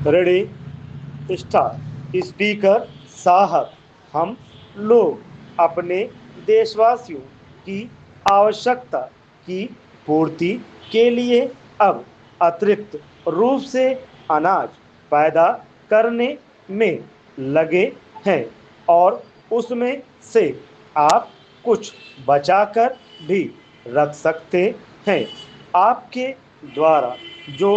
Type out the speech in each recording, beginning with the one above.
Ready star. Speaker साहब, हम लोग अपने देशवासियों की आवश्यकता की पूर्ति के लिए अब अतिरिक्त रूप से अनाज पैदा करने में लगे हैं और उसमें से आप कुछ बचाकर भी रख सकते हैं। आपके द्वारा जो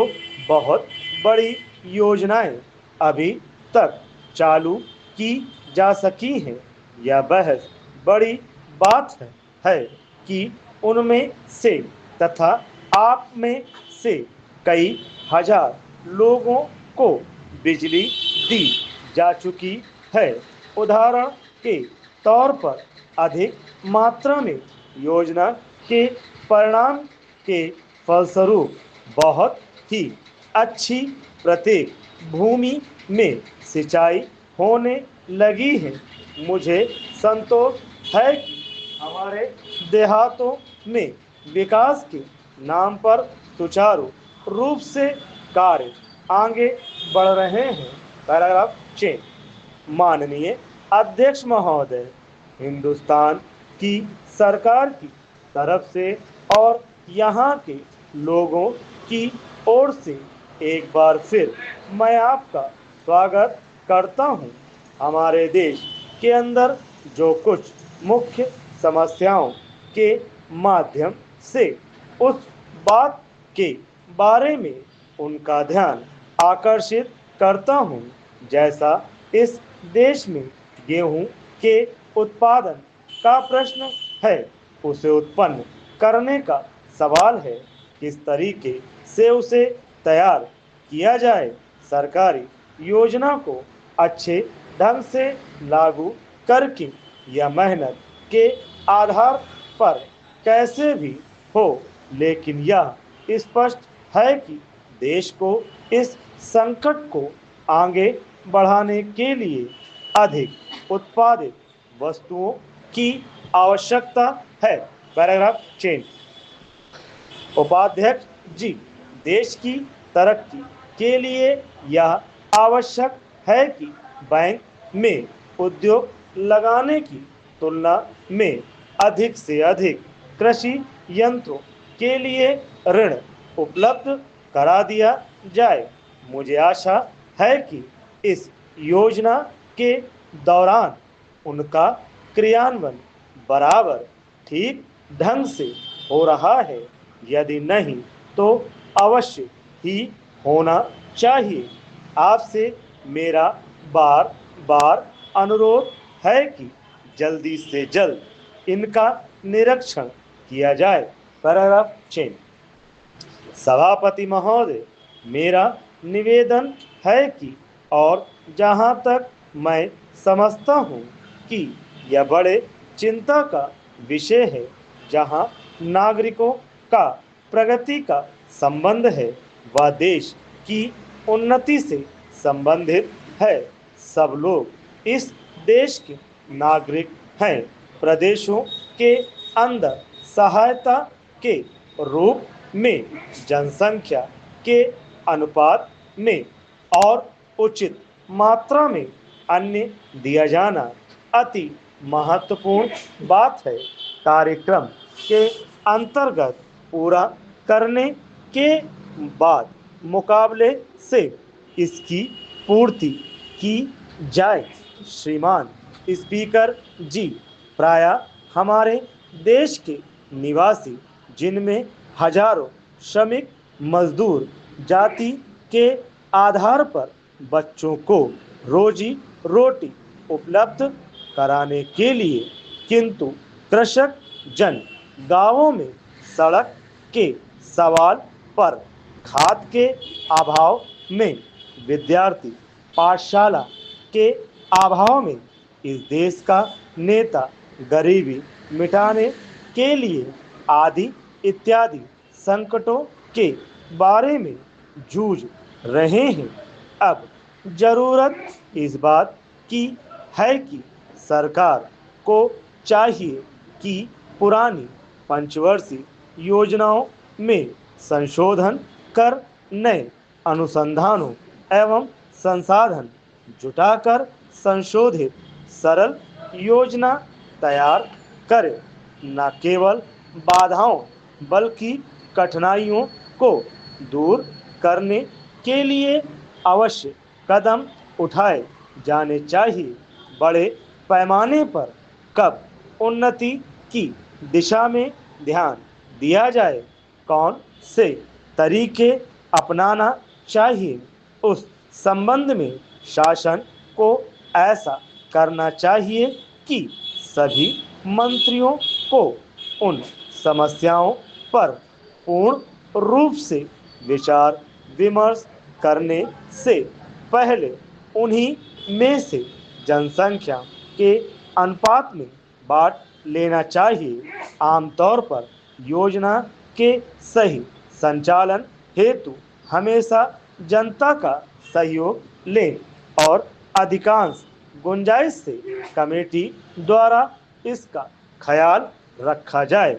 बहुत बड़ी योजनाएं अभी तक चालू की जा सकी हैं, यह बहस बड़ी बात है कि उनमें से तथा आप में से कई हजार लोगों को बिजली दी जा चुकी है। उदाहरण के तौर पर अधिक मात्रा में योजना के परिणाम के फलस्वरूप बहुत ही अच्छी प्रत्येक भूमि में सिंचाई होने लगी है। मुझे संतोष है कि हमारे देहातों में विकास के नाम पर सुचारू रूप से कार्य आगे बढ़ रहे हैं। पैराग्राफ 6। माननीय अध्यक्ष महोदय, हिंदुस्तान की सरकार की तरफ से और यहाँ के लोगों की ओर से एक बार फिर मैं आपका स्वागत करता हूँ। हमारे देश के अंदर जो कुछ मुख्य समस्याओं के माध्यम से उस बात के बारे में उनका ध्यान आकर्षित करता हूँ। जैसा इस देश में गेहूं के उत्पादन का प्रश्न है, उसे उत्पन्न करने का सवाल है, किस तरीके से उसे तैयार किया जाए। सरकारी योजना को अच्छे ढंग से लागू करके या मेहनत के आधार पर कैसे भी हो, लेकिन यह स्पष्ट है कि देश को इस संकट को आगे बढ़ाने के लिए अधिक उत्पादित वस्तुओं की आवश्यकता है। पैराग्राफ 6। उपाध्यक्ष जी, देश की तरक्की के लिए यह आवश्यक है कि बैंक में उद्योग लगाने की तुलना में अधिक से अधिक कृषि यंत्रों के लिए ऋण उपलब्ध करा दिया जाए। मुझे आशा है कि इस योजना के दौरान उनका क्रियान्वयन बराबर ठीक ढंग से हो रहा है। यदि नहीं तो अवश्य ही होना चाहिए। आपसे मेरा बार बार अनुरोध है कि जल्दी से जल्द इनका निरीक्षण किया जाए। पैराग्राफ 6। सभापति महोदय, मेरा निवेदन है कि और जहां तक मैं समझता हूं कि यह बड़े चिंता का विषय है, जहां नागरिकों का प्रगति का संबंध है, वह देश की उन्नति से संबंधित है। सब लोग इस देश के नागरिक हैं। प्रदेशों के अंदर सहायता के रूप में जनसंख्या के अनुपात में और उचित मात्रा में अन्य दिया जाना अति महत्वपूर्ण बात है। कार्यक्रम के अंतर्गत पूरा करने के बाद मुकाबले से इसकी पूर्ति की जाए। श्रीमान स्पीकर जी, प्रायः हमारे देश के निवासी, जिनमें हजारों श्रमिक मजदूर जाति के आधार पर बच्चों को रोजी रोटी उपलब्ध कराने के लिए, किंतु कृषक जन गांवों में सड़क के सवाल पर, खाद के अभाव में, विद्यार्थी पाठशाला के अभाव में इस देश का नेता गरीबी मिटाने के लिए आदि इत्यादि संकटों के बारे में जूझ रहे हैं। अब जरूरत इस बात की है कि सरकार को चाहिए कि पुरानी पंचवर्षीय योजनाओं में संशोधन कर नए अनुसंधानों एवं संसाधन जुटाकर संशोधित सरल योजना तैयार करें। न केवल बाधाओं बल्कि कठिनाइयों को दूर करने के लिए अवश्य कदम उठाए जाने चाहिए। बड़े पैमाने पर कब उन्नति की दिशा में ध्यान दिया जाए, कौन से तरीके अपनाना चाहिए, उस संबंध में शासन को ऐसा करना चाहिए कि सभी मंत्रियों को उन समस्याओं पर पूर्ण रूप से विचार विमर्श करने से पहले उन्हीं में से जनसंख्या के अनुपात में बांट लेना चाहिए। आमतौर पर योजना के सही संचालन हेतु हमेशा जनता का सहयोग लें और अधिकांश गुंजाइश से कमेटी द्वारा इसका ख्याल रखा जाए।